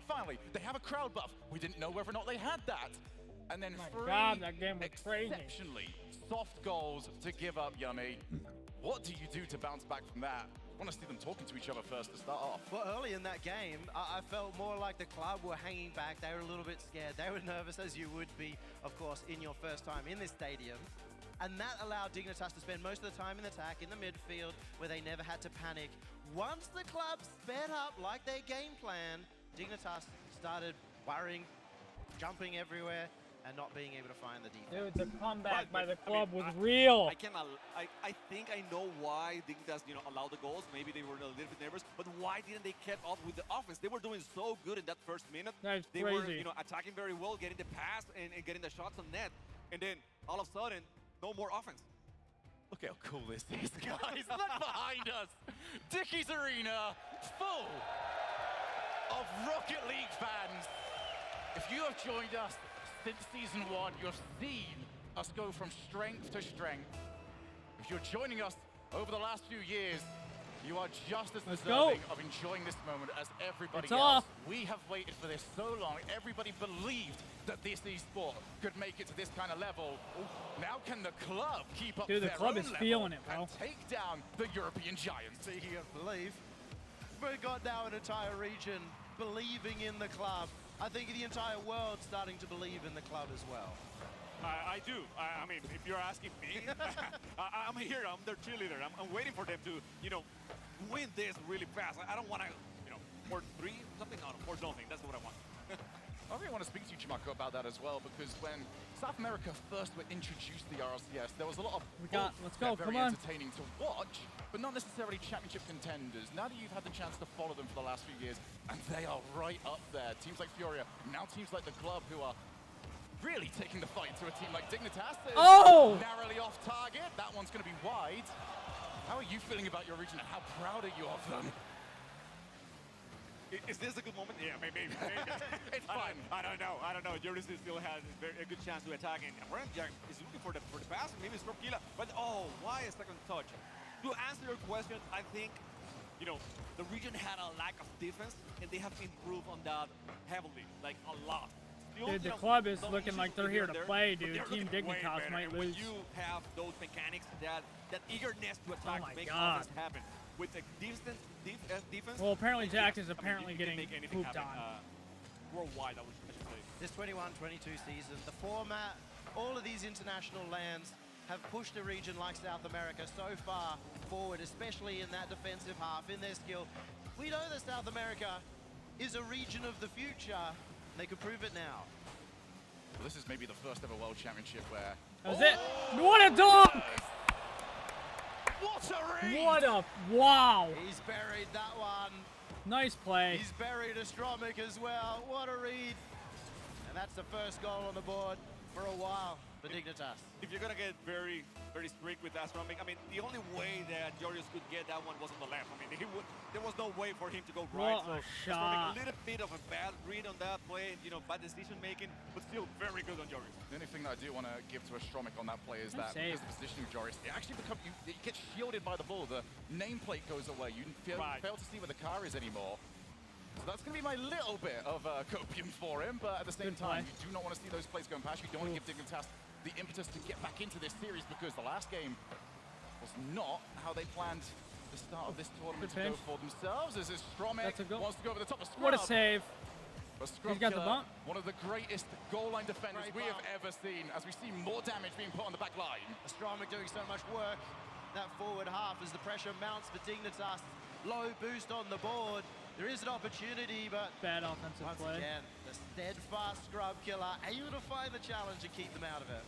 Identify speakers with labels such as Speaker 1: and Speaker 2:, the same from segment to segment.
Speaker 1: finally, they have a crowd buff. We didn't know whether or not they had that. And then three
Speaker 2: that game was crazy.
Speaker 1: exceptionally soft goals to give up, Yummy. What do you do to bounce back from that? I want to see them talking to each other first to start off.
Speaker 3: Well, early in that game, I felt more like the club were hanging back. They were a little bit scared. They were nervous, as you would be, of course, in your first time in this stadium. And that allowed Dignitas to spend most of the time in attack in the midfield where they never had to panic. Once the club sped up like their game plan, Dignitas started worrying, jumping everywhere, and not being able to find the defense.
Speaker 2: Dude, the comeback by the club was real.
Speaker 4: I think I know why Dignitas, allowed the goals. Maybe they were a little bit nervous, but why didn't they keep up with the offense? They were doing so good in that first minute.
Speaker 2: That's
Speaker 4: they
Speaker 2: crazy.
Speaker 4: were, attacking very well, getting the pass and getting the shots on net, and then all of a sudden, no more offense.
Speaker 1: Look how cool this is, guys. Look behind us. Dickie's Arena, full of Rocket League fans. If you have joined us since Season 1, you've seen us go from strength to strength. If you're joining us over the last few years, you are just as deserving of enjoying this moment as everybody else. We have waited for this so long. Everybody believed that this esport could make it to this kind of level. Now can the club keep up
Speaker 2: Dude, the
Speaker 1: their
Speaker 2: club
Speaker 1: own
Speaker 2: is
Speaker 1: level
Speaker 2: feeling it, bro.
Speaker 1: and take down the European giants?
Speaker 3: Speaking of belief, we've got now an entire region believing in the club. I think the entire world's starting to believe in the club as well.
Speaker 4: I do. I mean, if you're asking me, I'm here. I'm their cheerleader. I'm waiting for them to, win this really fast. I don't want to, 4-3, something. No, 4 nothing. That's what I want.
Speaker 1: I really want to speak to you, Chimako, about that as well, because when South America first were introduced to the RLCS, there was a lot of
Speaker 2: let's go,
Speaker 1: very
Speaker 2: come on.
Speaker 1: entertaining to watch, but not necessarily championship contenders. Now that you've had the chance to follow them for the last few years, and they are right up there. Teams like Furia, now teams like the club, who are really taking the fight to a team like Dignitas. Narrowly off target. That one's going to be wide. How are you feeling about your region, and how proud are you of them?
Speaker 4: Is this a good moment? Yeah, maybe.
Speaker 1: It's fine.
Speaker 4: I don't know. Joris still has a good chance to attack, and Jack is looking for the pass, maybe it's from Kila. But why a second touch? To answer your question, I think the region had a lack of defense, and they have improved on that heavily, like a lot.
Speaker 2: Dude, the club is looking like they're here to play, dude. Team Dignitas might lose.
Speaker 4: When you have those mechanics, that eagerness to attack, make offense happen. With the defense.
Speaker 2: Well, apparently Jack is apparently getting pooped
Speaker 4: happen,
Speaker 2: on.
Speaker 4: Worldwide, I should say.
Speaker 3: This 21-22 season, the format, all of these international lands have pushed a region like South America so far forward, especially in that defensive half, in their skill. We know that South America is a region of the future. They could prove it now.
Speaker 1: Well, this is maybe the first ever World Championship where...
Speaker 2: That was it. What a dunk!
Speaker 1: What a read!
Speaker 2: What a... Wow.
Speaker 3: He's buried that one.
Speaker 2: Nice play.
Speaker 3: He's buried Astromic as well. What a read. And that's the first goal on the board for a while for Dignitas.
Speaker 4: If you're going to get very, very strict with Astromic, I mean, the only way that Joris could get that one was on the left. I mean, there was no way for him to go right.
Speaker 2: What a
Speaker 4: so
Speaker 2: shot.
Speaker 4: A little bit of a bad read on that play, bad decision making, but still very good on Joris.
Speaker 1: The only thing that I do want to give to Astromic on that play is that because of the positioning of Joris, it actually you get shielded by the ball. The nameplate goes away. You fail to see where the car is anymore. So that's going to be my little bit of copium for him, but at the same time, you do not want to see those plays going past. You don't want to give Dignitas the impetus to get back into this series, because the last game was not how they planned the start of this tournament to go for themselves. As Astromic wants to go over the top of Scrub.
Speaker 2: What a save.
Speaker 1: But Scrub
Speaker 2: He's got the bump.
Speaker 1: One of the greatest goal line defenders we have ever seen, as we see more damage being put on the back line.
Speaker 3: Astromic doing so much work. That forward half as the pressure mounts for Dignitas. Low boost on the board. There is an opportunity, but
Speaker 2: bad offensive play.
Speaker 3: Once again, the steadfast Scrub Killer able to find the challenge and keep them out of it.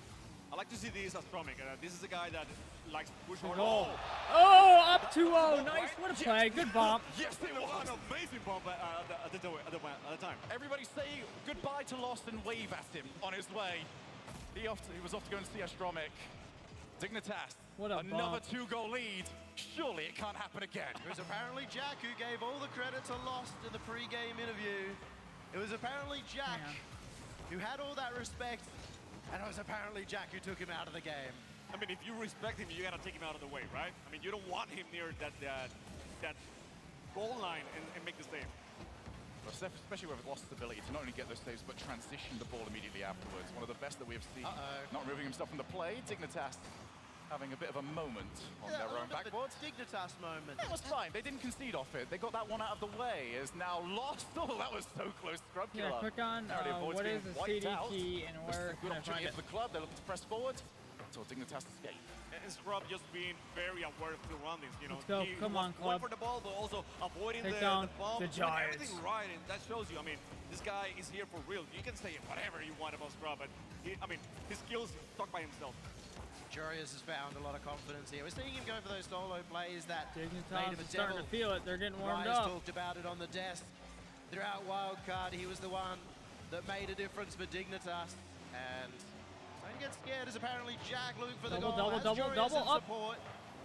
Speaker 4: I like to see this Astromic. This is a guy that likes to push hard.
Speaker 2: Oh, up 2-0. Nice. What a play. Good bump.
Speaker 1: Yes, it was
Speaker 4: an amazing bump at the time.
Speaker 1: Everybody say goodbye to Lost and wave at him on his way. He was off to go and see Astromic. Dignitas, another 2-goal lead. Surely it can't happen again.
Speaker 3: It was apparently Jack who gave all the credit to Lost in the pre-game interview. It was apparently Jack who had all that respect, and it was apparently Jack who took him out of the game.
Speaker 4: I mean, if you respect him, you gotta take him out of the way, right? I mean, you don't want him near that goal line and make the save.
Speaker 1: Especially with Lost's ability to not only get those saves, but transition the ball immediately afterwards. One of the best that we have seen. Not removing himself from the play. Dignitas having a bit of a moment on their own backboard.
Speaker 3: Dignitas moment.
Speaker 1: That was fine. They didn't concede off it. They got that one out of the way. Is now Lost. Oh, that was so close. Scrub killer.
Speaker 2: Yeah, click on what is the CD key and where
Speaker 1: can
Speaker 2: I find it?
Speaker 1: For the club. They're looking to press forward. So Dignitas escape.
Speaker 4: And Scrub just being very aware of the surroundings, you know.
Speaker 2: Let's go. Come on, club.
Speaker 4: Going for the ball, but also avoiding
Speaker 2: Take
Speaker 4: the
Speaker 2: down
Speaker 4: bomb.
Speaker 2: the Giants.
Speaker 4: Everything right, and that shows you. I mean, this guy is here for real. You can say whatever you want about Scrub, but his skills talk by himself.
Speaker 3: Jurius has found a lot of confidence here. We're seeing him go for those solo plays that
Speaker 2: Dignitas
Speaker 3: made him a
Speaker 2: is starting to feel it. They're getting warmed up.
Speaker 3: talked about it on the desk. Throughout Wildcard, he was the one that made a difference for Dignitas. And trying to get scared is apparently Jack looking for the goal.
Speaker 2: Double up.
Speaker 3: Support.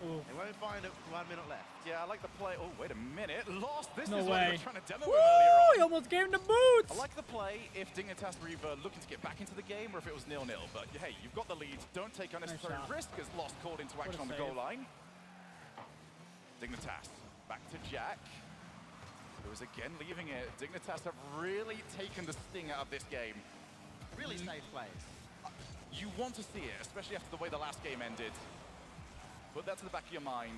Speaker 3: They won't find it. 1 minute left.
Speaker 1: Yeah, I like the play. Oh, wait a minute. Lost. This
Speaker 2: No
Speaker 1: is
Speaker 2: way.
Speaker 1: what we were trying to demo earlier on.
Speaker 2: He almost gave him the boots.
Speaker 1: I like the play if Dignitas were either looking to get back into the game or if it was 0-0. But hey, you've got the lead. Don't take unnecessary risk as Lost called into action on the goal line. Dignitas back to Jack, who is again leaving it. Dignitas have really taken the sting out of this game.
Speaker 3: Really safe plays.
Speaker 1: You want to see it, especially after the way the last game ended. Put that to the back of your mind.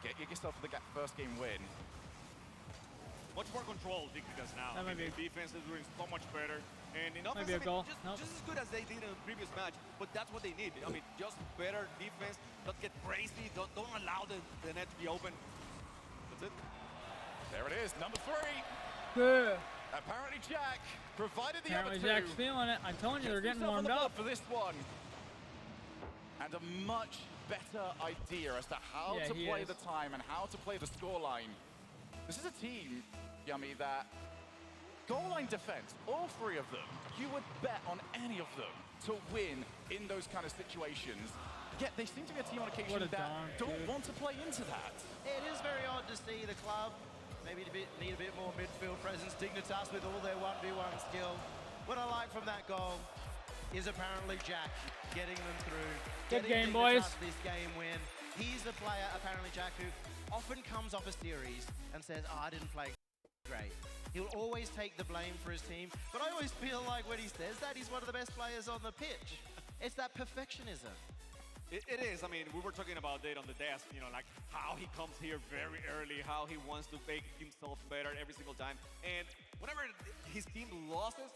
Speaker 1: Get yourself the first game win.
Speaker 4: Much more control, Dignitas now.
Speaker 2: That might be
Speaker 4: defense is doing so much better. And in offense,
Speaker 2: maybe a goal.
Speaker 4: Just as good as they did in the previous match, but that's what they need. I mean, just better defense, don't get crazy, don't allow the net to be open. That's it.
Speaker 1: There it is, number 3.
Speaker 2: Good.
Speaker 1: Apparently Jack provided the
Speaker 2: Apparently
Speaker 1: other 2.
Speaker 2: Jack's feeling it. I'm telling you, they're getting warmed up
Speaker 1: for this one. And a much better idea as to how to play the time and how to play the scoreline. This is a team, Yummy, that goal line defense, all 3 of them, you would bet on any of them to win in those kind of situations. Yet they seem to be a team on occasion that don't want to play into that.
Speaker 3: It is very odd to see the club maybe need a bit more midfield presence. Dignitas with all their 1v1 skill. What I like from that goal is apparently Jack getting them through.
Speaker 2: Good game, boys.
Speaker 3: This game win. He's the player, apparently Jack, who often comes off a series and says, oh, I didn't play great. He'll always take the blame for his team, but I always feel like when he says that, he's one of the best players on the pitch. It's that perfectionism.
Speaker 4: It is. I mean, we were talking about it on the desk, you know, like how he comes here very early, how he wants to make himself better every single time. And whenever his team loses,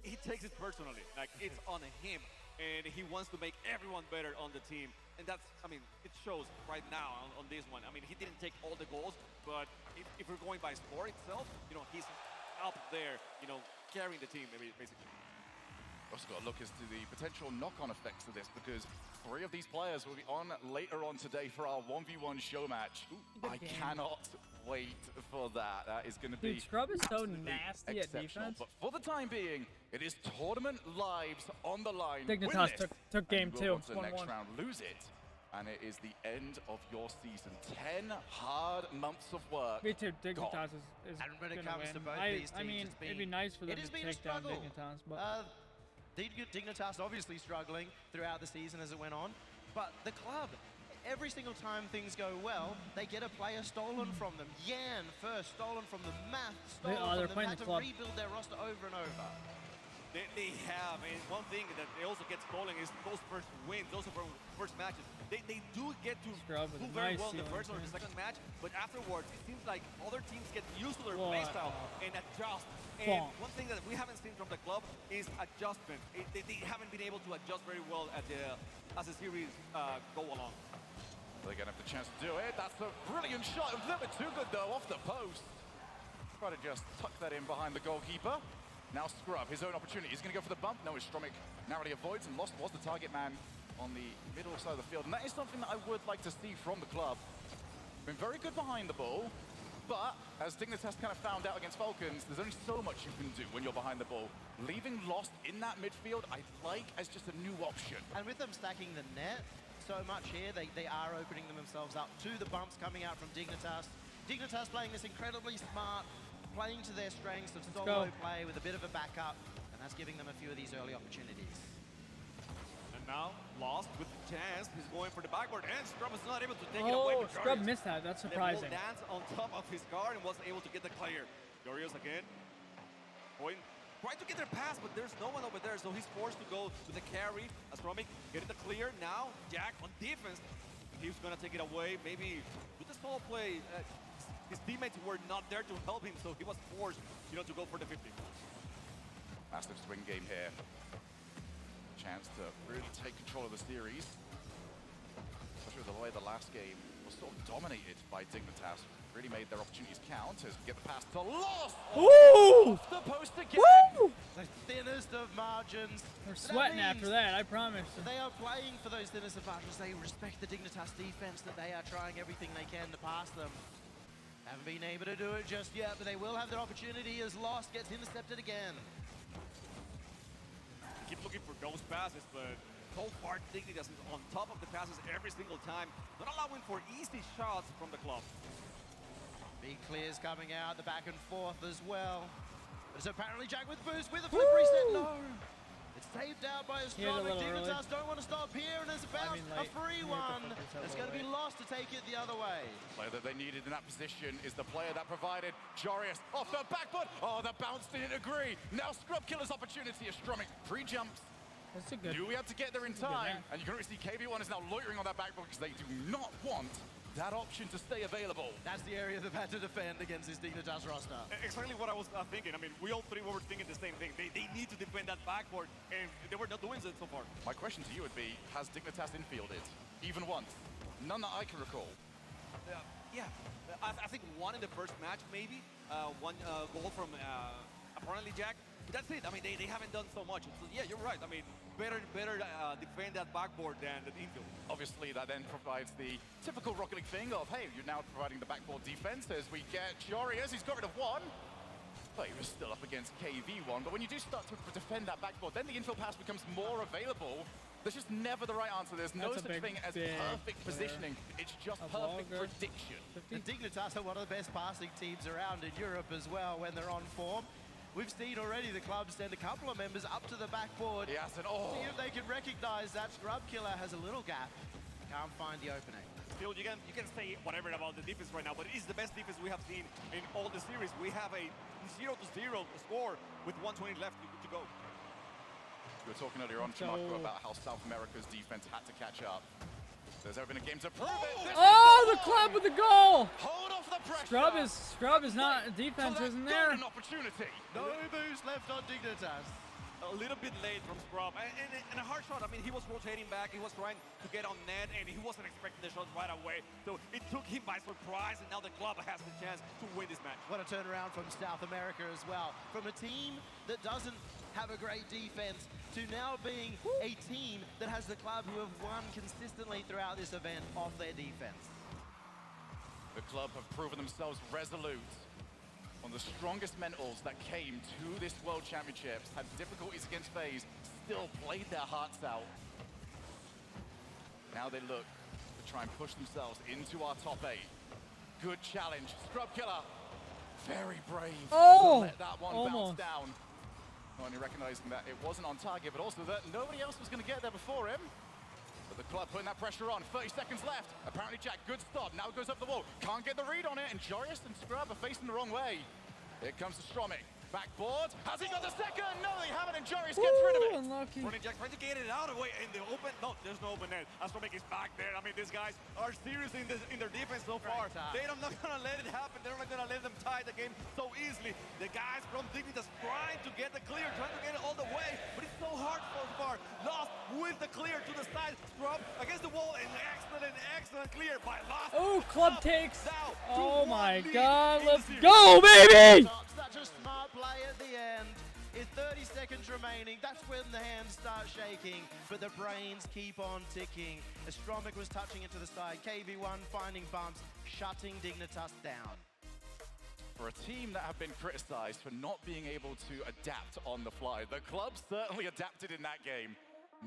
Speaker 4: he takes it personally. Like, it's on him. And he wants to make everyone better on the team. And that's, I mean, it shows right now on this one. I mean, he didn't take all the goals, but if we're going by score itself, you know, he's up there, you know, carrying the team, basically.
Speaker 1: Also got to look as to the potential knock-on effects of this, because 3 of these players will be on later on today for our 1v1 show match. I cannot wait for that. That is going to be
Speaker 2: Scrub is so nasty at defense.
Speaker 1: But for the time being, it is tournament lives on the line.
Speaker 2: Dignitas took game 2.
Speaker 1: The next round, lose it, and it is the end of your season. 10 hard months of work.
Speaker 2: Me too. Dignitas is
Speaker 3: and when it comes
Speaker 2: win.
Speaker 3: to both these teams,
Speaker 2: I mean, it'd be nice for them to take down Dignitas, but
Speaker 3: Dignitas obviously struggling throughout the season as it went on, but the club, every single time things go well, they get a player stolen from them. Yan first, stolen from them. Math, stolen from them. Had to rebuild their roster over and over.
Speaker 4: They have, and one thing that they also get stolen is those first wins, those first matches. They do get to do very well in the first or the second match, but afterwards, it seems like other teams get used to their playstyle and adjust. And one thing that we haven't seen from the club is adjustment. They haven't been able to adjust very well as the series go along.
Speaker 1: They're going to have the chance to do it. That's a brilliant shot. A little bit too good, though, off the post. Try to just tuck that in behind the goalkeeper. Now Scrub, his own opportunity. He's going to go for the bump. No, his Stromic narrowly avoids, and Lost was the target man on the middle side of the field. And that is something that I would like to see from the club. Been very good behind the ball, but as Dignitas kind of found out against Falcons, there's only so much you can do when you're behind the ball. Leaving Lost in that midfield, I like as just a new option.
Speaker 3: And with them stacking the net so much here, they are opening themselves up to the bumps coming out from Dignitas. Dignitas playing this incredibly smart, playing to their strengths of solo play with a bit of a backup, and that's giving them a few of these early opportunities.
Speaker 4: And now, Lost with the chance, he's going for the backboard, and Scrub is not able to take it away.
Speaker 2: Oh, Scrub missed that. That's surprising.
Speaker 4: The dance on top of his guard and wasn't able to get the clear. Dorios again. going, trying to get their pass, but there's no one over there, so he's forced to go to the carry. Astromic getting the clear. Now, Jack on defense. He's going to take it away. Maybe with the solo play, his teammates were not there to help him, so he was forced, to go for the 50.
Speaker 1: Massive swing game here. Chance to really take control of the series. Especially the way the last game was sort of dominated by Dignitas. Really made their opportunities count as we get the pass to Lost.
Speaker 2: Woo!
Speaker 3: Off the post again.
Speaker 2: Woo!
Speaker 3: The thinnest of margins.
Speaker 2: We're sweating after that, I promise.
Speaker 3: They are playing for those thinnest of margins. They respect the Dignitas defense, that they are trying everything they can to pass them. Haven't been able to do it just yet, but they will have their opportunity as Lost gets intercepted again.
Speaker 4: Keep looking for those passes, but so far Dignitas is on top of the passes every single time, not allowing for easy shots from the club.
Speaker 3: Big clears coming out, the back and forth as well. But it's apparently Jack with boost with a flip reset. No! It's taped out by Astromic. Dignitas don't want to stop here, and there's a bounce, a free one. It's going to be Lost to take it the other way.
Speaker 1: The player that they needed in that position is the player that provided Jarius off the backboard. Oh, the bounce didn't agree. Now Scrub Killer's opportunity. Astromic pre-jumps.
Speaker 2: That's a good.
Speaker 1: Knew we had to get there in time, and you can already see KB1 is now loitering on that backboard because they do not want that option to stay available.
Speaker 3: That's the area they've had to defend against this Dignitas roster.
Speaker 4: Exactly what I was thinking. I mean, we all three were thinking the same thing. They need to defend that backboard, and they were not doing it so far.
Speaker 1: My question to you would be, has Dignitas infielded? Even once? None that I can recall.
Speaker 4: Yeah, I think one in the first match, maybe. One goal from apparently Jack. But that's it. I mean, they haven't done so much. So, yeah, you're right. I mean, better defend that backboard than the infield.
Speaker 1: Obviously, that then provides the typical Rocket League thing of, hey, you're now providing the backboard defense as we get Jarius. He's got rid of one. But he was still up against KV1. But when you do start to defend that backboard, then the infield pass becomes more available. There's just never the right answer. There's no such thing as perfect positioning. It's just perfect prediction.
Speaker 3: The Dignitas are one of the best passing teams around in Europe as well when they're on form. We've seen already the club send a couple of members up to the backboard.
Speaker 1: Yes, and
Speaker 3: see if they can recognize that Scrub Killer has a little gap. Can't find the opening.
Speaker 4: Still, you can say whatever about the defense right now, but it is the best defense we have seen in all the series. We have a 0-0 score with 120 left to go.
Speaker 1: We were talking earlier on, Marco, about how South America's defense had to catch up. There's ever been a game to prove it.
Speaker 2: Oh, the club with the goal!
Speaker 1: Hold off the pressure.
Speaker 2: Scrub is not, defense isn't there.
Speaker 1: An opportunity.
Speaker 3: No boost left on Dignitas.
Speaker 4: A little bit late from Scrub, and a hard shot. I mean, he was rotating back, he was trying to get on net, and he wasn't expecting the shot right away. So it took him by surprise, and now the club has the chance to win this match.
Speaker 3: What a turnaround from South America as well. From a team that doesn't have a great defense to now being a team that has the club who have won consistently throughout this event off their defense.
Speaker 1: The club have proven themselves resolute. One of the strongest mentals that came to this World Championships, had difficulties against FaZe, still played their hearts out. Now they look to try and push themselves into our top 8. Good challenge. Scrub Killer, very brave to let that one bounce down. Not only recognizing that it wasn't on target, but also that nobody else was going to get there before him. But the club putting that pressure on. 30 seconds left. Apparently Jack, good stop. Now it goes up the wall. Can't get the read on it, and Jarius and Scrub are facing the wrong way. Here comes Astromic. Backboard. Has he got the second? No, they haven't, and Jarius gets rid of it.
Speaker 2: Unlucky.
Speaker 4: Running Jack trying to get it out of the way in the open. No, there's no open net. Astromic is back there. I mean, these guys are serious in their defense so far. They're not going to let it happen. They're not going to let them tie the game so easily. The guys from Dignitas trying to get the clear, trying to get it all the way, but it's so hard so far. Lost with the clear to the side. Scrub against the wall, and excellent clear by Lost.
Speaker 2: Oh, club takes. Oh my God, let's go, baby!
Speaker 3: Such a smart play at the end. In 30 seconds remaining, that's when the hands start shaking, but the brains keep on ticking. Astromic was touching it to the side. KV1 finding bumps, shutting Dignitas down.
Speaker 1: For a team that have been criticized for not being able to adapt on the fly, the club certainly adapted in that game.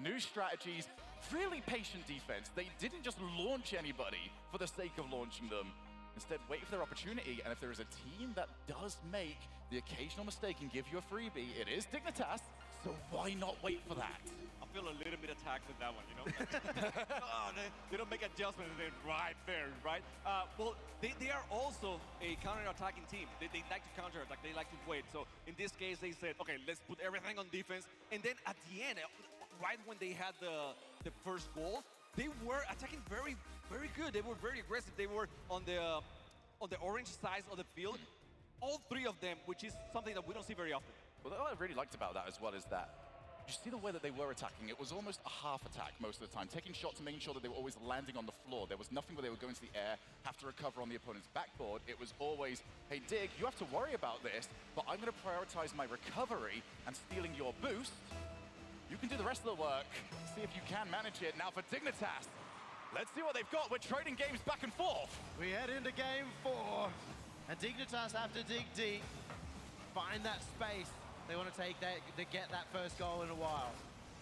Speaker 1: New strategies, really patient defense. They didn't just launch anybody for the sake of launching them. Instead, wait for their opportunity, and if there is a team that does make The occasional mistake can give you a freebie. It is Dignitas, so why not wait for that?
Speaker 4: I feel a little bit attacked with that one, you know? Oh, they don't make adjustments and then right there, right? Well, they are also a counter-attacking team. They like to counter-attack, they like to wait. So in this case, they said, okay, let's put everything on defense. And then at the end, right when they had the first goal, they were attacking very, very good. They were very aggressive. They were on the orange side of the field. All three of them, which is something that we don't see very often.
Speaker 1: Well, what I really liked about that as well is that you see the way that they were attacking. It was almost a half attack most of the time, taking shots and making sure that they were always landing on the floor. There was nothing where they would go into the air, have to recover on the opponent's backboard. It was always, hey, Dig, you have to worry about this, but I'm going to prioritize my recovery and stealing your boost. You can do the rest of the work. See if you can manage it. Now for Dignitas, let's see what they've got. We're trading games back and forth.
Speaker 3: We head into game 4, and Dignitas have to dig deep, find that space. They want to get that first goal in a while.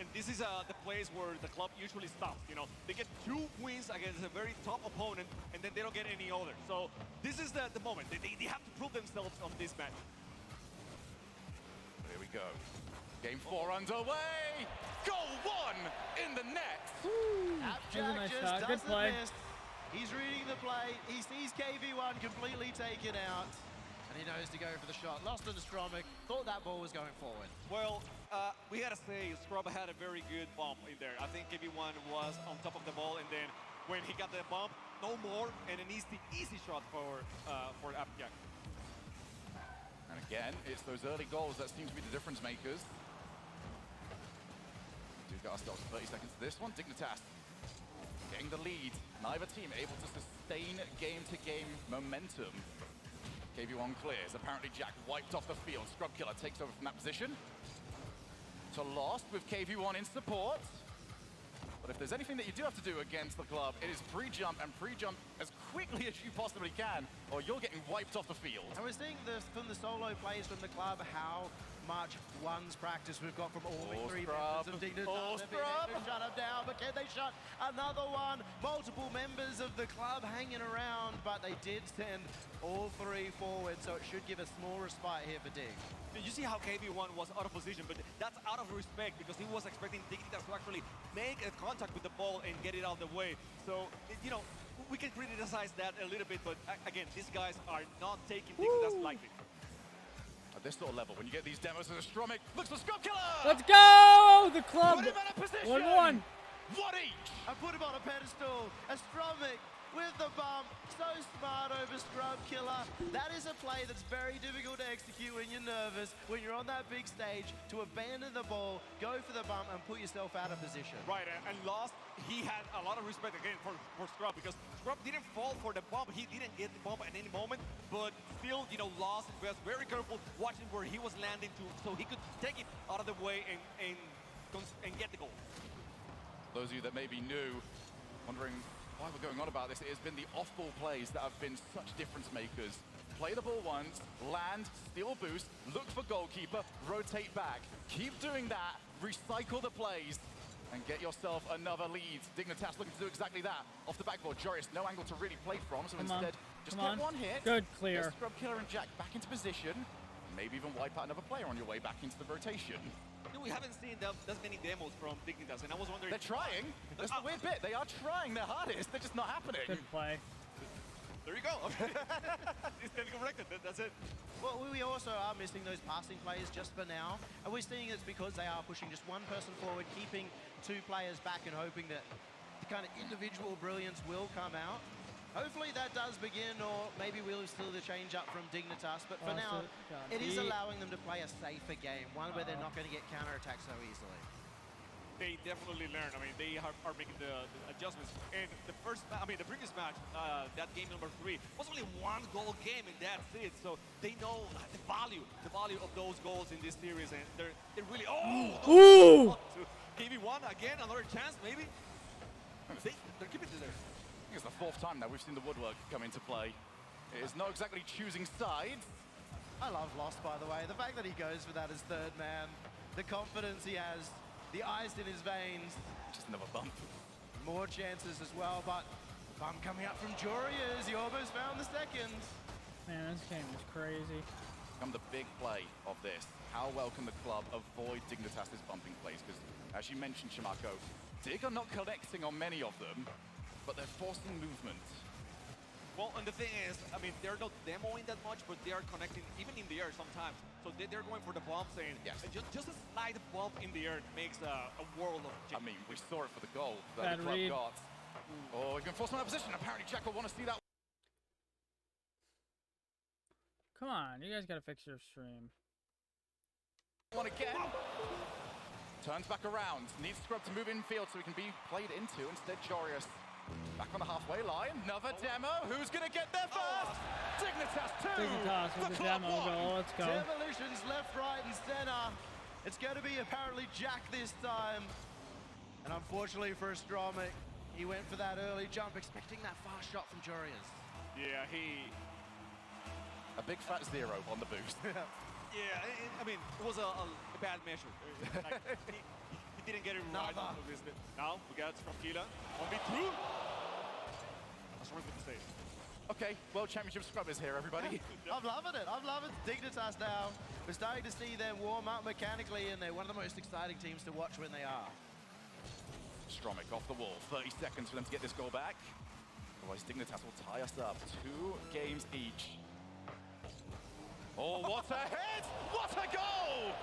Speaker 4: And this is the place where the club usually stops, you know. They get 2 wins against a very top opponent, and then they don't get any other. So this is the moment. They have to prove themselves on this match.
Speaker 1: Here we go. Game 4 underway. Goal 1 in the net.
Speaker 3: Appjack
Speaker 2: nice
Speaker 3: just
Speaker 2: shot. Good
Speaker 3: doesn't
Speaker 2: play.
Speaker 3: miss. He's reading the play. He sees KV1 completely taken out, and he knows to go for the shot. Lost on the Stromic. Thought that ball was going forward.
Speaker 4: Well, we gotta say, Scrub had a very good bump in there. I think KV1 was on top of the ball, and then when he got the bump, no more, and an easy shot for Appjack.
Speaker 1: And again, it's those early goals that seem to be the difference makers. We've got ourselves 30 seconds to this one. Dignitas getting the lead. Neither team able to sustain game-to-game momentum. KV1 clears. Apparently Jack wiped off the field. Scrub Killer takes over from that position. To Lost with KV1 in support. But if there's anything that you do have to do against the club, it is pre-jump and pre-jump as quickly as you possibly can, or you're getting wiped off the field.
Speaker 3: And we're seeing this from the solo players from the club, how much ones practice we've got from all the 3 members of Dignitas. They've been able to shut them down, but can they shut another one? Multiple members of the club hanging around, but they did send all 3 forward, so it should give a small respite here for Dig.
Speaker 4: You see how KV1 was out of position, but that's out of respect because he was expecting Dignitas to actually make a contact with the ball and get it out of the way. So, you know, we can criticize that a little bit, but again, these guys are not taking Dignitas lightly.
Speaker 1: At this sort of level, when you get these demos as a Stromic, looks for Scrub Killer!
Speaker 2: Let's go! The club.
Speaker 1: Put him in a position!
Speaker 2: 1-1.
Speaker 1: What each?
Speaker 3: I put him on a pedestal. Astromic with the bump. So smart over Scrub Killer. That is a play that's very difficult to execute when you're nervous, when you're on that big stage, to abandon the ball, go for the bump, and put yourself out of position.
Speaker 4: Right, and Lost, he had a lot of respect again for Scrub because Scrub didn't fall for the bump. He didn't get the bump at any moment, but still, you know, Lost was very careful watching where he was landing to, so he could take it out of the way and get the goal.
Speaker 1: Those of you that may be new, wondering why we're going on about this, it has been the off-ball plays that have been such difference makers. Play the ball once, land, steal boost, look for goalkeeper, rotate back. Keep doing that, recycle the plays, and get yourself another lead. Dignitas looking to do exactly that. Off the backboard, Joris, no angle to really play from, so instead, just get one hit.
Speaker 2: Good clear.
Speaker 1: Get Scrub Killer and Jack back into position, maybe even wipe out another player on your way back into the rotation.
Speaker 4: We haven't seen that many demos from Dignitas, and I was wondering...
Speaker 1: They're trying. That's the weird bit. They are trying their hardest. They're just not happening.
Speaker 2: Good play.
Speaker 4: There you go. It's corrected. That's it.
Speaker 3: Well, we also are missing those passing plays just for now, and we're seeing it's because they are pushing just one person forward, keeping 2 players back and hoping that the kind of individual brilliance will come out. Hopefully that does begin, or maybe we'll still the change up from Dignitas, but for now, it is allowing them to play a safer game, one where they're not going to get counterattacked so easily.
Speaker 4: They definitely learn. I mean, they are making the adjustments. And the previous match, that game number 3, was only 1-goal game, and that's it. So they know the value of those goals in this series, and they're really KV1 again, another chance maybe. They're keeping it there.
Speaker 1: It's the 4th time now we've seen the woodwork come into play. It is not exactly choosing sides.
Speaker 3: I love Lost, by the way. The fact that he goes for that as 3rd man, the confidence he has, the ice in his veins.
Speaker 1: Just another bump.
Speaker 3: More chances as well, but bump coming up from Jorias. He almost found the 2nd.
Speaker 2: Man, this game is crazy.
Speaker 1: become the big play of this. How well can the club avoid Dignitas' bumping plays? Because, as you mentioned, Shamako, Dig are not connecting on many of them, but they're forcing movement.
Speaker 4: Well, and the thing is, I mean, they're not demoing that much, but they are connecting even in the air sometimes. So they're going for the bump, saying,
Speaker 1: yes.
Speaker 4: And just a slight bump in the air makes a world of change.
Speaker 1: I mean, we saw it for the goal that the club got. Oh, he's going to force him out of position. Apparently, Jack will want to see that.
Speaker 2: Come on, you guys got to fix your stream.
Speaker 1: One again. Turns back around. Needs Scrub to move infield so he can be played into. Instead, Jorius back on the halfway line. Another demo. Who's going to get there first? Dignitas 2.
Speaker 2: Dignitas with the demo goal. Let's go.
Speaker 3: Demolitions left, right, and center. It's going to be apparently Jack this time. And unfortunately for Astromic, he went for that early jump, expecting that fast shot from Jorius.
Speaker 4: Yeah, he...
Speaker 1: A big fat 0 on the boost.
Speaker 4: Yeah, I mean, it was a bad measure. Like, he didn't get it right. Obviously. Now we got Scrubkilla on B2. That's what to say.
Speaker 1: Okay, World Championship Scrub is here, everybody.
Speaker 3: I'm loving it. I'm loving Dignitas now. We're starting to see them warm up mechanically, and they're one of the most exciting teams to watch when they are.
Speaker 1: Stromic off the wall. 30 seconds for them to get this goal back. Otherwise, Dignitas will tie us up. 2 games each. Oh, what a hit! What a goal!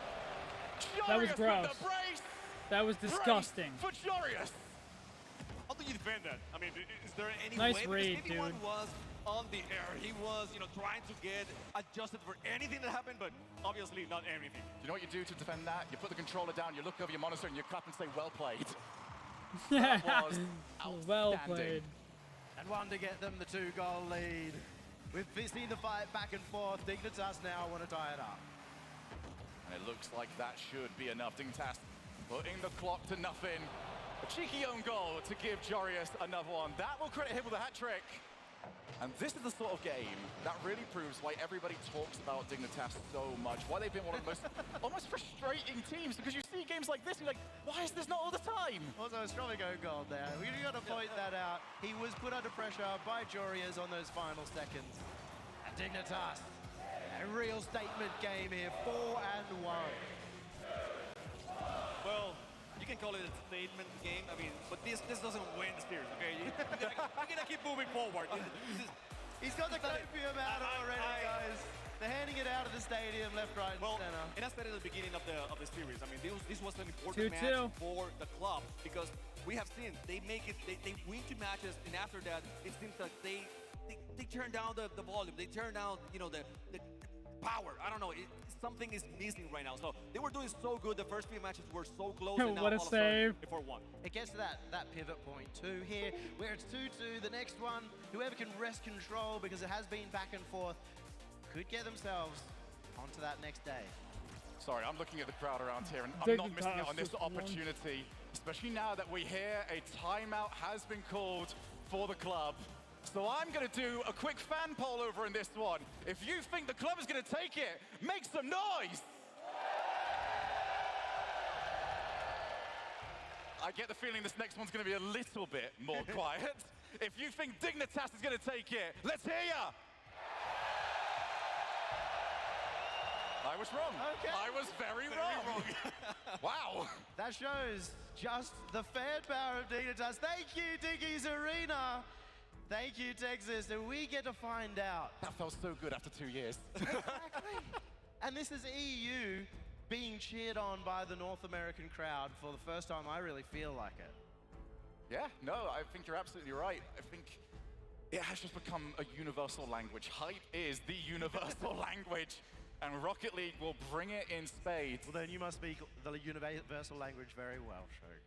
Speaker 2: That was gross.
Speaker 1: With the brace.
Speaker 2: That was disgusting.
Speaker 1: Brace for Jorius.
Speaker 4: How do you defend that? I mean, is there any
Speaker 2: nice
Speaker 4: way?
Speaker 2: Read,
Speaker 4: because everyone was on the air. He was, trying to get adjusted for anything that happened, but obviously not everything.
Speaker 1: You know what you do to defend that? You put the controller down, you look over your monitor, and you clap and say, well played.
Speaker 2: That
Speaker 1: was
Speaker 2: well played.
Speaker 3: And one to get them the 2-goal lead. We've seen the fight back and forth. Dignitas now want to tie it up.
Speaker 1: And it looks like that should be enough. Dignitas putting the clock to nothing. A cheeky own goal to give Jorius another one. That will credit him with a hat trick. And this is the sort of game that really proves why everybody talks about Dignitas so much, why they've been one of the most almost frustrating teams, because you see games like this and you're like, why is this not all the time?
Speaker 3: Also, a strong goal there. We've got to point that out. He was put under pressure by Jorius on those final seconds. And Dignitas, a real statement game here, 4-1.
Speaker 4: Well, you can call it a statement game. I mean, but this doesn't win the series, okay? You're gonna keep moving forward.
Speaker 3: He's got the copium out already, guys. They're handing it out of the stadium, left, right, and center.
Speaker 4: And I said at the beginning of the series, I mean, this was an important match for the club, because we have seen they win 2 matches, and after that, it seems like they turn down the volume, they turn down, the power. I don't know. Something is missing right now. So they were doing so good. The first 3 matches were so close. And now
Speaker 2: what a save!
Speaker 4: Before 1.
Speaker 3: It gets to that pivot point 2 here, where it's 2-2. The next one, whoever can wrest control, because it has been back and forth, could get themselves onto that next day.
Speaker 1: Sorry, I'm looking at the crowd around here, and I'm not missing out on this opportunity, especially now that we hear a timeout has been called for the club. So I'm going to do a quick fan poll over in this one. If you think the club is going to take it, make some noise! I get the feeling this next one's going to be a little bit more quiet. If you think Dignitas is going to take it, let's hear ya! I was wrong.
Speaker 3: Okay.
Speaker 1: I was very wrong. Wow.
Speaker 3: That shows just the fan power of Dignitas. Thank you, Diggy's Arena. Thank you, Texas. And we get to find out.
Speaker 1: That felt so good after 2 years.
Speaker 3: Exactly. And this is EU being cheered on by the North American crowd for the first time. I really feel like it.
Speaker 1: Yeah, no, I think you're absolutely right. I think it has just become a universal language. Hype is the universal language. And Rocket League will bring it in spades.
Speaker 3: Well, then you must speak the universal language very well, Shogun.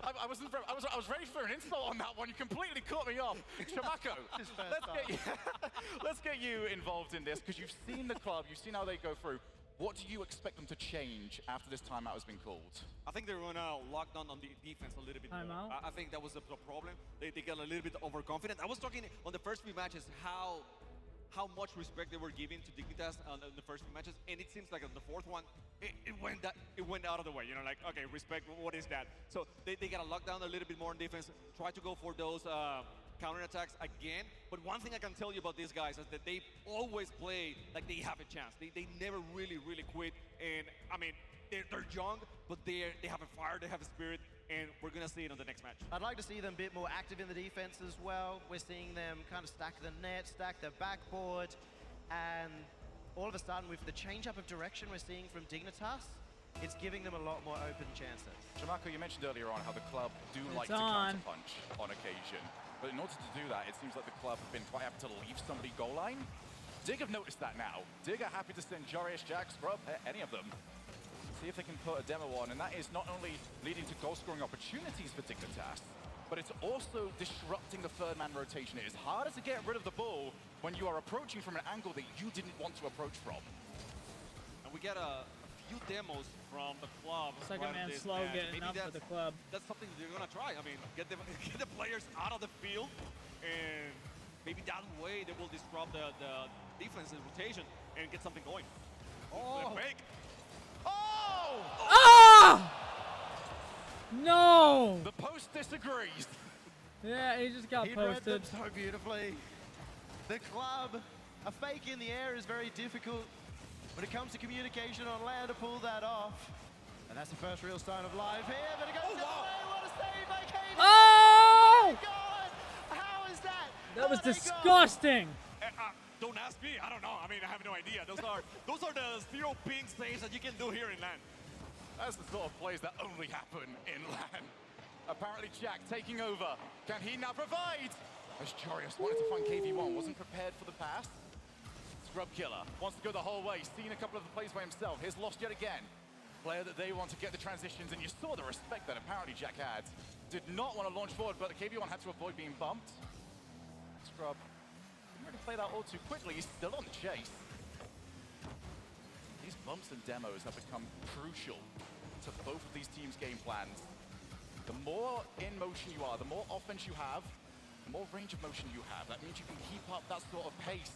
Speaker 1: I was ready for an insult on that one. You completely caught me off. Shamako, let's get you involved in this, because you've seen the club, you've seen how they go through. What do you expect them to change after this timeout has been called?
Speaker 4: I think they're going to lock down on the defense a little bit more. I think that was the problem. They got a little bit overconfident. I was talking on the first 3 matches how much respect they were giving to Dignitas on the first 3 matches, and it seems like on the 4th one, it went out of the way. Like, okay, respect, what is that? So they got to lock down a little bit more on defense, try to go for those counterattacks again. But one thing I can tell you about these guys is that they always play like they have a chance. They never really quit. And I mean, they're young, but they have a fire, they have a spirit, and we're gonna see it on the next match.
Speaker 3: I'd like to see them a bit more active in the defense as well. We're seeing them kind of stack the net, stack the backboard, and all of a sudden with the change up of direction we're seeing from Dignitas, it's giving them a lot more open chances.
Speaker 1: Jamarco, you mentioned earlier on how the club do like to
Speaker 2: on.
Speaker 1: counterpunch on occasion. But in order to do that, it seems like the club have been quite happy to leave somebody goal line. Dig have noticed that now. Dig are happy to send Jarius, Jack, Scrub, any of them. See if they can put a demo on, and that is not only leading to goal-scoring opportunities for Dignitas, but it's also disrupting the third-man rotation. It is harder to get rid of the ball when you are approaching from an angle that you didn't want to approach from.
Speaker 4: And we get a few demos from the club.
Speaker 2: Second man slow getting up for the club.
Speaker 4: That's something they're gonna try. I mean, get the players out of the field, and maybe that way they will disrupt the defense and rotation and get something going.
Speaker 3: Oh!
Speaker 4: Fake.
Speaker 1: Oh!
Speaker 2: Ah! No!
Speaker 1: The post disagrees.
Speaker 2: Yeah, he just got
Speaker 3: He read them
Speaker 2: posted.
Speaker 3: so beautifully. The club, a fake in the air is very difficult. When it comes to communication on land to pull that off. And that's the first real sign of life here, but it goes away. What a save by KV.
Speaker 2: Oh!
Speaker 3: God, how is that?
Speaker 2: That was
Speaker 3: What a goal.
Speaker 2: disgusting.
Speaker 4: Don't ask me. I don't know. I mean, I have no idea. Those are the zero ping saves that you can do here in LAN.
Speaker 1: That's the sort of plays that only happen in LAN. Apparently Jack taking over. Can he now provide? As Jarius wanted to find KV1, wasn't prepared for the pass. Scrub Killer wants to go the whole way. Seen a couple of the plays by himself. Here's lost yet again. Player that they want to get the transitions, and you saw the respect that apparently Jack had. Did not want to launch forward, but KV1 had to avoid being bumped. Scrub didn't really play that all too quickly. He's still on the chase. These bumps and demos have become crucial to both of these teams' game plans. The more in motion you are, the more offense you have, the more range of motion you have. That means you can keep up that sort of pace.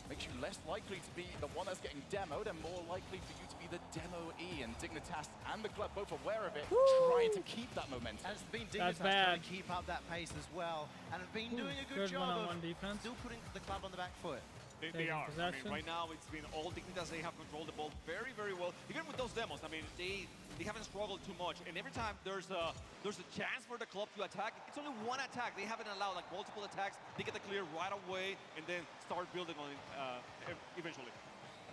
Speaker 1: Makes you less likely to be the one that's getting demoed and more likely for you to be the demo-E. And Dignitas and the club both aware of it, trying to keep that momentum.
Speaker 3: And it's been Dignitas trying to keep up that pace as well. And have been doing a good job of
Speaker 2: defense.
Speaker 3: still putting the club on the back foot.
Speaker 4: They are. I mean,
Speaker 2: Possession.
Speaker 4: right now it's been all Dignitas. They have controlled the ball very well. Even with those demos, I mean, they haven't struggled too much. And every time there's a chance for the club to attack, it's only one attack. They haven't allowed like multiple attacks. They get the clear right away and then start building on it eventually.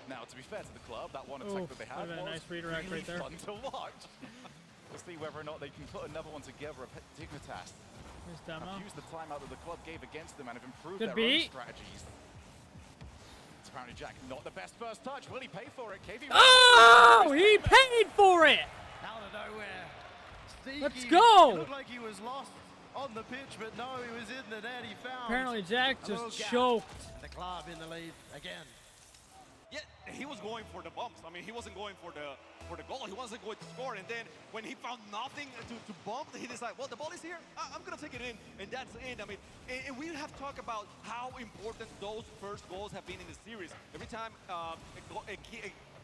Speaker 1: Now, to be fair to the club, that one attack that they had was
Speaker 2: a nice redirect
Speaker 1: really
Speaker 2: right there.
Speaker 1: fun to watch. We'll see whether or not they can put another one together of Dignitas.
Speaker 2: Here's demo.
Speaker 1: Have used the timeout that the club gave against them and have improved
Speaker 2: Good
Speaker 1: their
Speaker 2: beat.
Speaker 1: own strategies. Apparently Jack, not the best first touch. Will he pay for it? KV.
Speaker 2: Oh! He paid for it!
Speaker 3: Out of nowhere. Sneaky.
Speaker 2: Let's go!
Speaker 3: It looked like he was lost on the pitch, but no, he was in the net. He found.
Speaker 2: Apparently Jack
Speaker 3: a little
Speaker 2: just
Speaker 3: gap.
Speaker 2: choked.
Speaker 3: And the club in the lead again.
Speaker 4: Yeah, he was going for the bumps. I mean, he wasn't going for the goal. He wasn't going to score. And then when he found nothing to bump, he decided, well, the ball is here. I'm going to take it in. And that's it. I mean, and we have talked about how important those first goals have been in the series. Every time a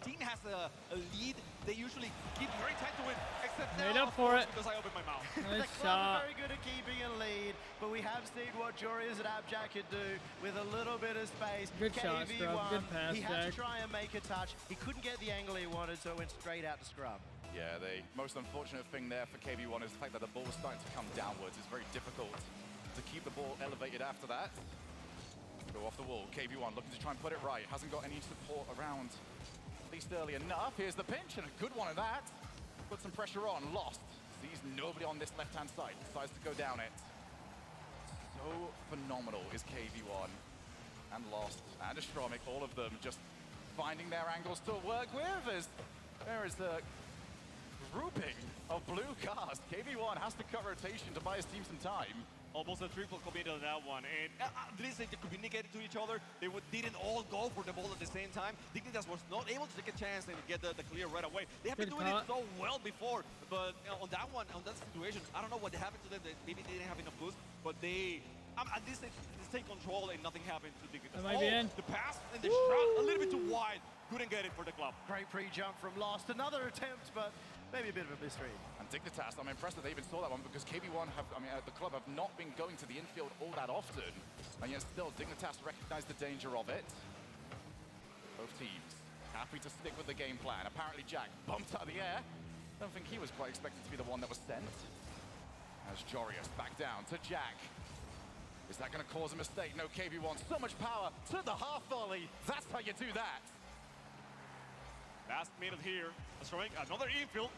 Speaker 4: team has a lead, they usually keep very tight to win. Except
Speaker 2: Made
Speaker 4: now,
Speaker 2: up for it.
Speaker 4: because I opened my mouth.
Speaker 2: Nice
Speaker 3: The club
Speaker 2: shot.
Speaker 3: are very good at keeping a lead, but we have seen what Jarius and Abjack could do with a little bit of space.
Speaker 2: Good shot,
Speaker 3: KV1,
Speaker 2: Scrub. Good pass,
Speaker 3: he had to
Speaker 2: Jack.
Speaker 3: try and make a touch. He couldn't get the angle he wanted, so it went straight out to Scrub.
Speaker 1: Yeah, the most unfortunate thing there for KV1 is the fact that the ball was starting to come downwards. It's very difficult to keep the ball elevated after that. Go off the wall. KV1 looking to try and put it right. Hasn't got any support around, at least early enough. Here's the pinch, and a good one of that. Put some pressure on. Lost. Sees nobody on this left-hand side. Decides to go down it. So phenomenal is KV1. And Lost and Astromic, all of them just finding their angles to work with. As there is the grouping of blue cars. KV1 has to cut rotation to buy his team some time.
Speaker 4: Almost a triple committed on that one. And they communicated to each other. They didn't all go for the ball at the same time. Dignitas was not able to take a chance and get the clear right away. They have been doing it so well before, but on that one, on that situation, I don't know what happened to them. Maybe they didn't have enough boost, but they, at least they take control and nothing happened to Dignitas.
Speaker 2: That might be in.
Speaker 4: The pass and the shot a little bit too wide couldn't get it for the club.
Speaker 3: Great pre-jump from Lost. Another attempt, but maybe a bit of a mystery.
Speaker 1: And Dignitas, I'm impressed that they even saw that one because KB1 have, the club have not been going to the infield all that often. And yet still, Dignitas recognized the danger of it. Both teams happy to stick with the game plan. Apparently Jack bumped out of the air. Don't think he was quite expected to be the one that was sent. As Jorius back down to Jack. Is that going to cause a mistake? No, KB1, so much power to the half volley. That's how you do that.
Speaker 4: Last minute here, Astromic, another infield.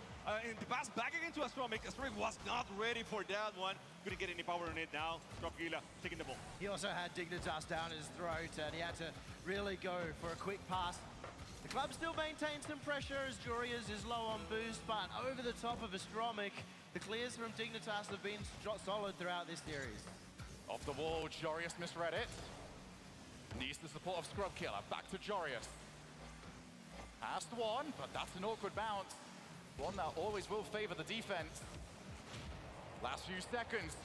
Speaker 4: In the pass back again to Astromic. Astromic was not ready for that one. Couldn't get any power on it now. Stropgila taking the ball.
Speaker 3: He also had Dignitas down his throat, and he had to really go for a quick pass. The club still maintains some pressure as Jorius is low on boost, but over the top of Astromic, the clears from Dignitas have been solid throughout this series.
Speaker 1: Off the wall, Jorius misread it. Needs the support of Scrubkiller. Back to Jorius. Passed one, but that's an awkward bounce. One that always will favor the defense. Last few seconds.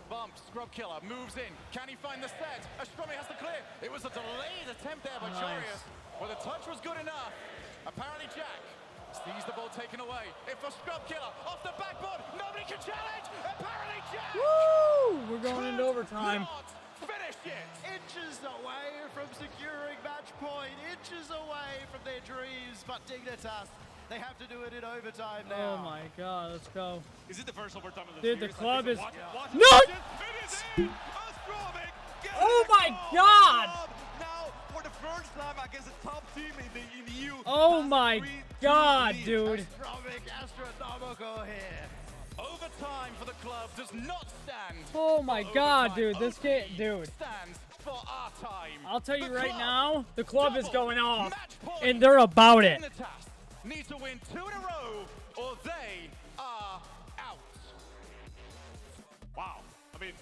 Speaker 1: Bump, Scrubkiller moves in. Can he find the set? Astromi has the clear. It was a delayed attempt there by Jorius, where the touch was good enough. Apparently Jack sees the ball taken away. If a Scrubkiller off the backboard, nobody can challenge. Apparently Jack.
Speaker 2: Woo! We're going into overtime.
Speaker 1: Finish it.
Speaker 3: Inches away from securing match point. Inches away from their dreams, but Dignitas, they have to do it in overtime now.
Speaker 2: Oh my god, let's go.
Speaker 4: Is it the first overtime of the
Speaker 2: Dude,
Speaker 4: series?
Speaker 2: the club is...
Speaker 4: Watch
Speaker 2: No!
Speaker 4: it is in! Astromic gets
Speaker 2: Oh
Speaker 4: the
Speaker 2: my
Speaker 4: club.
Speaker 2: god!
Speaker 4: Now, for the first time against the top team in the EU.
Speaker 2: Oh my god, dude.
Speaker 3: Astromic astronomical here.
Speaker 1: Overtime for the club does not stand.
Speaker 2: Oh my god, dude. This game, dude.
Speaker 1: Stands for our time.
Speaker 2: I'll tell you
Speaker 1: The
Speaker 2: right
Speaker 1: club,
Speaker 2: now, the club is going off,
Speaker 1: match point.
Speaker 2: and they're about it.
Speaker 1: Dignitas need to win 2 in a row, or they are out.
Speaker 4: Wow. I mean,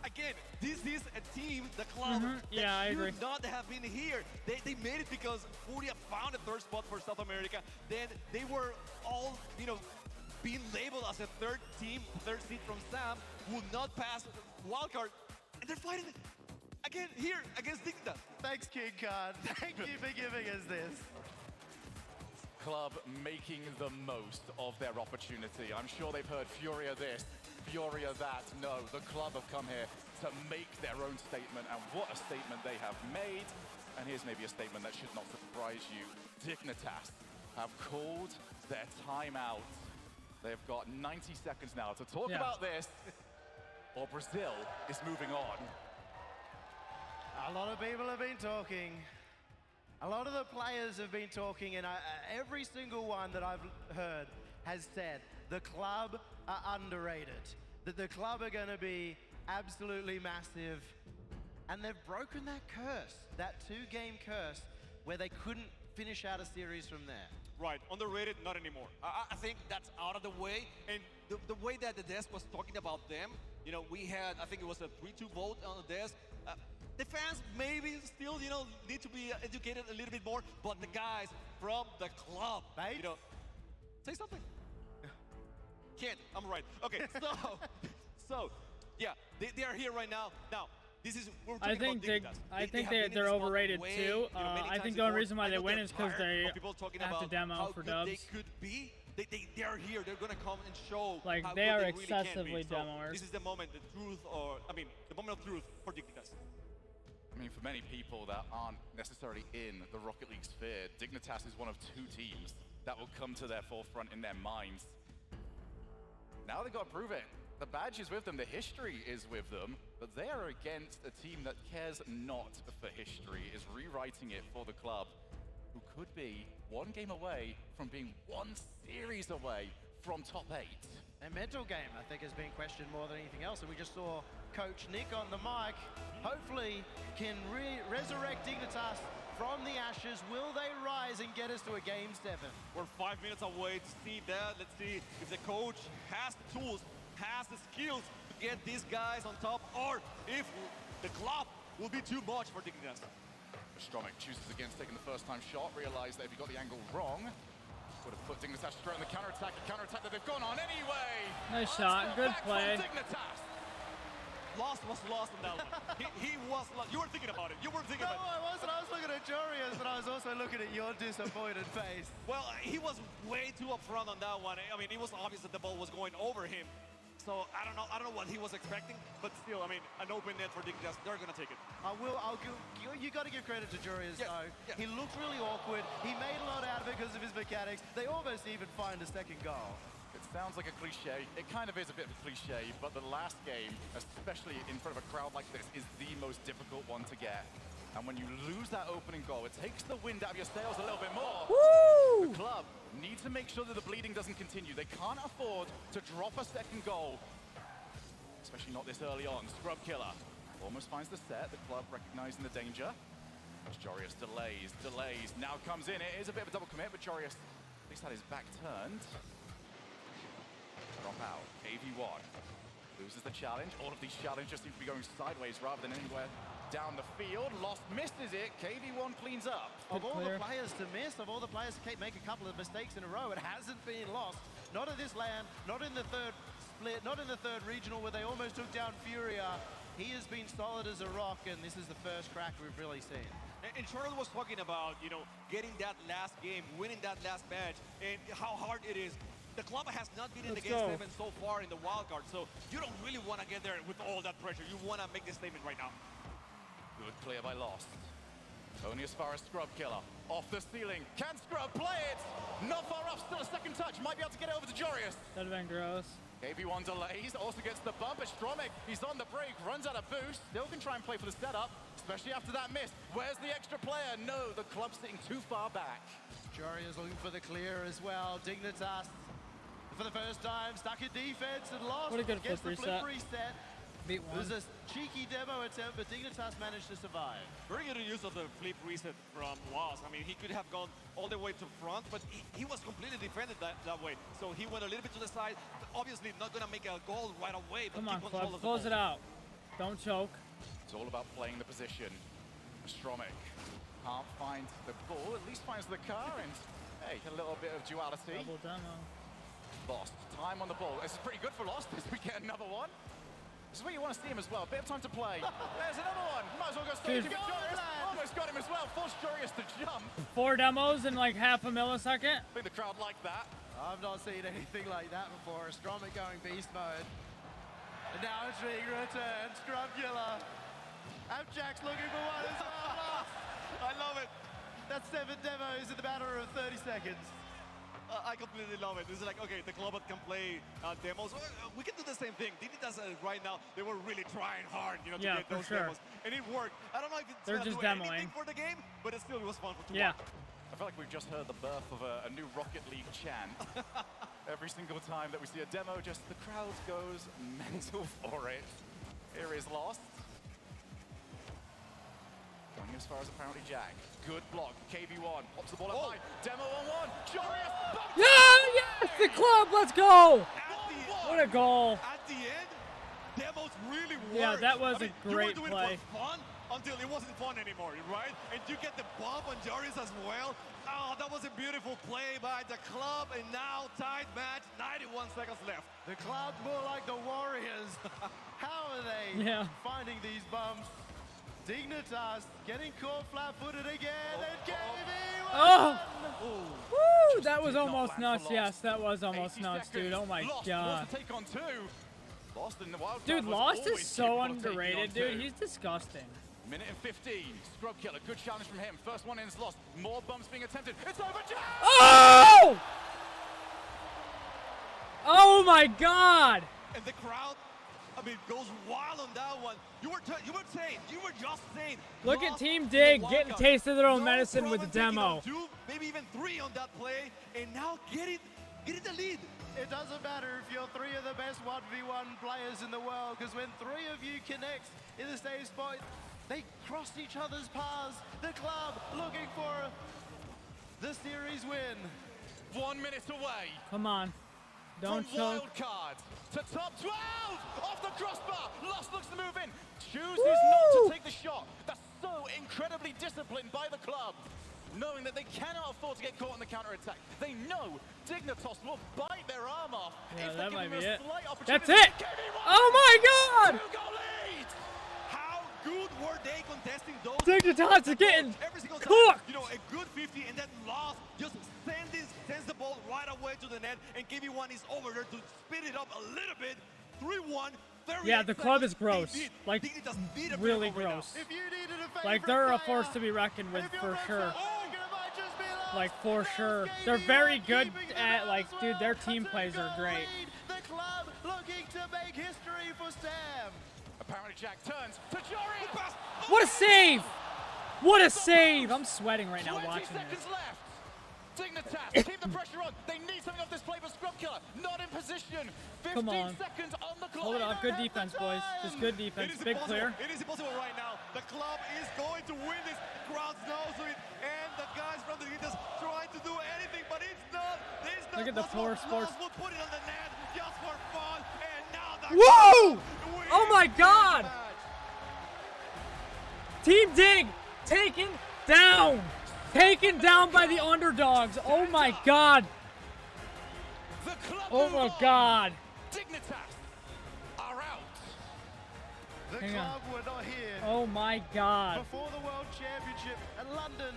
Speaker 4: again, this is a team, the club,
Speaker 2: Yeah, I
Speaker 4: that
Speaker 2: agree.
Speaker 4: should not have been here. They made it because Furia found a third spot for South America. Then they were all, being labeled as a third team, third seed from Sam, will not pass wildcard. And they're fighting again here against Dignitas.
Speaker 3: Thanks, King Khan. Thank you for giving us this.
Speaker 1: Club making the most of their opportunity. I'm sure they've heard Furia this, Furia that. No, the club have come here to make their own statement, and what a statement they have made. And here's maybe a statement that should not surprise you. Dignitas have called their timeout. They've got 90 seconds now to talk about this, or Brazil is moving on.
Speaker 3: A lot of people have been talking. A lot of the players have been talking, and every single one that I've heard has said the club are underrated, that the club are going to be absolutely massive, and they've broken that curse, that 2-game curse, where they couldn't finish out a series from there.
Speaker 4: Right, underrated, not anymore. I think that's out of the way, and the way that the desk was talking about them, we had, I think it was a 3-2 vote on the desk. The fans maybe still, need to be educated a little bit more, but the guys from the club, say something. Can't, I'm right. Okay, so yeah, they are here right now. Now, this is, we're talking about Dignitas.
Speaker 2: I think
Speaker 4: have been in
Speaker 2: they're
Speaker 4: this spot
Speaker 2: overrated
Speaker 4: way,
Speaker 2: too.
Speaker 4: many
Speaker 2: I
Speaker 4: times
Speaker 2: think the only
Speaker 4: before.
Speaker 2: reason why
Speaker 4: I
Speaker 2: they
Speaker 4: know
Speaker 2: win
Speaker 4: they're
Speaker 2: is because
Speaker 4: tired
Speaker 2: they
Speaker 4: of people talking
Speaker 2: have to
Speaker 4: about
Speaker 2: demo
Speaker 4: how
Speaker 2: for
Speaker 4: good
Speaker 2: dubs.
Speaker 4: they could be. They are here. They're gonna come and show
Speaker 2: Like,
Speaker 4: how
Speaker 2: they
Speaker 4: good
Speaker 2: are
Speaker 4: they really can
Speaker 2: excessively
Speaker 4: be. So
Speaker 2: demoers.
Speaker 4: this is the moment, the moment of truth for Dignitas.
Speaker 1: I mean, for many people that aren't necessarily in the Rocket League sphere, Dignitas is one of 2 teams that will come to their forefront in their minds. Now they've got to prove it. The badge is with them, the history is with them, but they are against a team that cares not for history, is rewriting it for the club, who could be 1 game away from being 1 series away from top 8.
Speaker 3: Their mental game, I think, has been questioned more than anything else, and we just saw Coach Nick on the mic. Hopefully can resurrect Dignitas from the ashes. Will they rise and get us to a Game 7?
Speaker 4: We're 5 minutes away to see that. Let's see if the coach has the tools, has the skills to get these guys on top, or if the club will be too much for Dignitas.
Speaker 1: Stromic chooses against taking the first-time shot, realized that if he got the angle wrong, would have put Dignitas straight on the counter-attack, a counter-attack that they've gone on anyway.
Speaker 2: Nice shot, good play.
Speaker 1: Dignitas.
Speaker 4: Lost was lost on that one. He was lost. You were thinking about it. You were thinking
Speaker 3: No,
Speaker 4: about it.
Speaker 3: I wasn't. I was looking at Jorius, but I was also looking at your disappointed face.
Speaker 4: Well, he was way too upfront on that one. I mean, it was obvious that the ball was going over him. So I don't know what he was expecting, but still, I mean, an open net for Dignitas, they're gonna take it.
Speaker 3: You got to give credit to Jorius,
Speaker 4: Yeah,
Speaker 3: though.
Speaker 4: yeah.
Speaker 3: He looked really awkward. He made a lot out of it because of his mechanics. They almost even find a second goal.
Speaker 1: It sounds like a cliche. It kind of is a bit of a cliche, but the last game, especially in front of a crowd like this, is the most difficult one to get. And when you lose that opening goal, it takes the wind out of your sails a little bit more.
Speaker 2: Woo!
Speaker 1: The club needs to make sure that the bleeding doesn't continue. They can't afford to drop a second goal, especially not this early on. Scrub Killer almost finds the set. The club recognizing the danger. Jorius delays. Now comes in. It is a bit of a double commit, but Jorius at least had his back turned. Drop out. AV1 loses the challenge. All of these challenges seem to be going sideways rather than anywhere down the field. Lost misses it. KV1 cleans up.
Speaker 3: Of all
Speaker 2: clear.
Speaker 3: the players to miss, of all the players to make a couple of mistakes in a row, it hasn't been lost. Not at this land, not in the third split, not in the third regional where they almost took down Furia. He has been solid as a rock, and this is the first crack we've really seen.
Speaker 4: And ShuiRL was talking about, you know, getting that last game, winning that last match, and how hard it is. The club has not been in the
Speaker 2: Let's
Speaker 4: game
Speaker 2: go.
Speaker 4: statement so far in the wild card, so you don't really want to get there with all that pressure. You want to make this statement right now.
Speaker 1: Good clear by Lost. Only as far as Scrub Killer. Off the ceiling. Can Scrub play it? Not far off. Still a second touch. Might be able to get it over to Jorius.
Speaker 2: That'd have been gross.
Speaker 1: KV1 delays. Also gets the bump. Astromic. He's on the break. Runs out of boost. Still can try and play for the setup, especially after that miss. Where's the extra player? No, the club's sitting too far back.
Speaker 3: Jorius looking for the clear as well. Dignitas, for the first time, stuck in defense and lost.
Speaker 2: What a good
Speaker 3: Gets
Speaker 2: flip
Speaker 3: the flip
Speaker 2: reset.
Speaker 3: reset.
Speaker 2: Beat
Speaker 3: It
Speaker 2: one.
Speaker 3: was a cheeky demo attempt, but Dignitas managed to survive.
Speaker 4: Very good use of the flip reset from Lost. I mean, he could have gone all the way to front, but he was completely defended that way. So he went a little bit to the side. Obviously, not going to make a goal right away, but
Speaker 2: Come on,
Speaker 4: keep control
Speaker 2: club.
Speaker 4: of the
Speaker 2: Close
Speaker 4: ball.
Speaker 2: it out. Don't choke.
Speaker 1: It's all about playing the position. Astromic can't find the ball, at least finds the car, and hey, a little bit of duality.
Speaker 2: Double demo.
Speaker 1: Lost. Time on the ball. This is pretty good for Lost as we get another one. This is where you want to see him as well. Bit of time to play. There's another one. Might as well go straight to
Speaker 2: Dude.
Speaker 1: Jorius. Almost got him as well. Forced Jorius to jump.
Speaker 2: 4 demos in like half a millisecond.
Speaker 1: I think the crowd liked that.
Speaker 3: I've not seen anything like that before. Astromic going beast mode. And now it's being returned. Scrub Killer. Abjack's looking for one as well.
Speaker 4: I love it.
Speaker 3: That's 7 demos in the matter of 30 seconds.
Speaker 4: I completely love it. This is like, okay, the club can play demos. We can do the same thing. Dignitas right now, they were really trying hard, you know, to
Speaker 2: Yeah,
Speaker 4: get
Speaker 2: for
Speaker 4: those
Speaker 2: sure.
Speaker 4: demos. And it worked. I don't know if it's
Speaker 2: They're
Speaker 4: gonna
Speaker 2: just
Speaker 4: do
Speaker 2: demoing.
Speaker 4: anything for the game, but it still was fun to
Speaker 2: Yeah.
Speaker 4: watch.
Speaker 1: I feel like we've just heard the birth of a new Rocket League chant. Every single time that we see a demo, just the crowd goes mental for it. Here is Lost. Going as far as apparently Jack. Good block. KV1 pops the ball up high. Demo on one. Jorius. Bump.
Speaker 2: Yeah, yes, the club. Let's go. What a goal.
Speaker 4: At the end, demos really worked.
Speaker 2: Yeah, that was a
Speaker 4: you were
Speaker 2: great
Speaker 4: doing
Speaker 2: play.
Speaker 4: it for fun until it wasn't fun anymore, right? And you get the bump on Jorius as well. Oh, that was a beautiful play by the club. And now tied match, 91 seconds left.
Speaker 3: The club more like the Warriors. How are they finding these bumps? Dignitas getting caught flat-footed again, and KV1!
Speaker 2: Oh! Woo! That was
Speaker 1: Did not
Speaker 2: almost
Speaker 1: land
Speaker 2: nuts.
Speaker 1: for
Speaker 2: Yes,
Speaker 1: Lost.
Speaker 2: that was almost
Speaker 1: 80
Speaker 2: nuts, dude.
Speaker 1: seconds.
Speaker 2: Oh my
Speaker 1: Lost
Speaker 2: god.
Speaker 1: wants to take on 2. Lost in the wild
Speaker 2: Dude,
Speaker 1: card was
Speaker 2: Lost is
Speaker 1: always
Speaker 2: so
Speaker 1: capable of taking on
Speaker 2: underrated,
Speaker 1: 2.
Speaker 2: dude. He's disgusting.
Speaker 1: Minute and 15. Scrub Killer, good challenge from him. First one in is Lost. More bumps being attempted. It's over, Jack!
Speaker 2: Oh! Oh my god!
Speaker 4: And the crowd, I mean, goes wild on that one. You were just saying.
Speaker 2: Look at
Speaker 4: Lost
Speaker 2: Team
Speaker 4: in the
Speaker 2: Dig
Speaker 4: wild
Speaker 2: getting a
Speaker 4: card.
Speaker 2: taste of their own
Speaker 4: No
Speaker 2: medicine with the
Speaker 4: problem taking on
Speaker 2: demo.
Speaker 4: 2, maybe even 3 on that play, and now getting the lead.
Speaker 3: It doesn't matter if you're 3 of the best 1v1 players in the world, because when 3 of you connect in the same spot, they cross each other's paths. The club looking for the series win.
Speaker 1: 1 minute away.
Speaker 2: Come on. Don't
Speaker 1: From
Speaker 2: choke.
Speaker 1: wild card to top 12. Off the crossbar. Lost looks to move in. Chooses not to take the shot. That's so incredibly disciplined by the club. Knowing that they cannot afford to get caught in the counter-attack. They know Dignitas will bite their arm off
Speaker 2: Yeah,
Speaker 1: if
Speaker 2: that
Speaker 1: they
Speaker 2: might
Speaker 1: give
Speaker 2: be
Speaker 1: them a
Speaker 2: it.
Speaker 1: slight opportunity.
Speaker 2: That's it!
Speaker 1: KV1,
Speaker 2: Oh my god!
Speaker 1: 2-goal lead!
Speaker 4: good were they contesting those?
Speaker 2: Dignitas is getting
Speaker 4: every single time,
Speaker 2: cooked.
Speaker 4: you know, a good 50 and then loss just sends the ball right away to the net, and KB1 is over there to speed it up a little bit. 3-1.
Speaker 2: Yeah, the club is gross. Like, really
Speaker 4: right
Speaker 2: gross.
Speaker 3: If you needed a
Speaker 2: Like,
Speaker 3: favorite
Speaker 2: they're a
Speaker 3: player,
Speaker 2: force to be reckoned with
Speaker 3: if your
Speaker 2: for
Speaker 3: best
Speaker 2: sure.
Speaker 3: player, it might just be lost.
Speaker 2: Like, for
Speaker 3: Now
Speaker 2: sure.
Speaker 3: it's
Speaker 2: They're
Speaker 3: KB1
Speaker 2: very good
Speaker 3: keeping it
Speaker 2: at,
Speaker 3: up
Speaker 2: like,
Speaker 3: as
Speaker 2: dude,
Speaker 3: well.
Speaker 2: their team
Speaker 3: That's a
Speaker 2: plays are
Speaker 3: goal
Speaker 2: great.
Speaker 3: lead. The club looking to make history for Sam.
Speaker 1: Apparently Jack turns to Jory.
Speaker 2: What a save! What a save! I'm sweating right now
Speaker 1: 20
Speaker 2: watching
Speaker 1: seconds
Speaker 2: this.
Speaker 1: left. Dignitas, keep the pressure on. They need something off this play, but Scrum Killer not in position. 15
Speaker 2: Come on.
Speaker 1: seconds on the clock.
Speaker 2: Hold it up. Good defense, boys. Just good defense.
Speaker 4: It is
Speaker 2: Big
Speaker 4: impossible.
Speaker 2: clear.
Speaker 4: It is impossible right now. The club is going to win this. Crowd knows it, and the guys from the Dignitas trying to do anything, but it's not.
Speaker 2: Look at the poor sports.
Speaker 4: Will put it on the net just for fun, and now the
Speaker 2: Whoa!
Speaker 4: wins
Speaker 2: Oh my God!
Speaker 4: this match.
Speaker 2: Team Dig taken down. Taken down by the underdogs. Oh my God.
Speaker 1: The club
Speaker 2: Oh
Speaker 1: move
Speaker 2: my
Speaker 1: on.
Speaker 2: God.
Speaker 1: Dignitas are out.
Speaker 3: The
Speaker 2: Hang on.
Speaker 3: club were not here
Speaker 2: Oh my God.
Speaker 3: before the World Championship at London.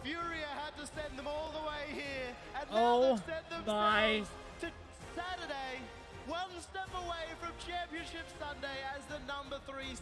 Speaker 3: Furia had to send them all the way here, and now
Speaker 2: Oh
Speaker 3: they've sent
Speaker 2: my.
Speaker 3: themselves to Saturday, one step away from Championship Sunday as the #3 seed.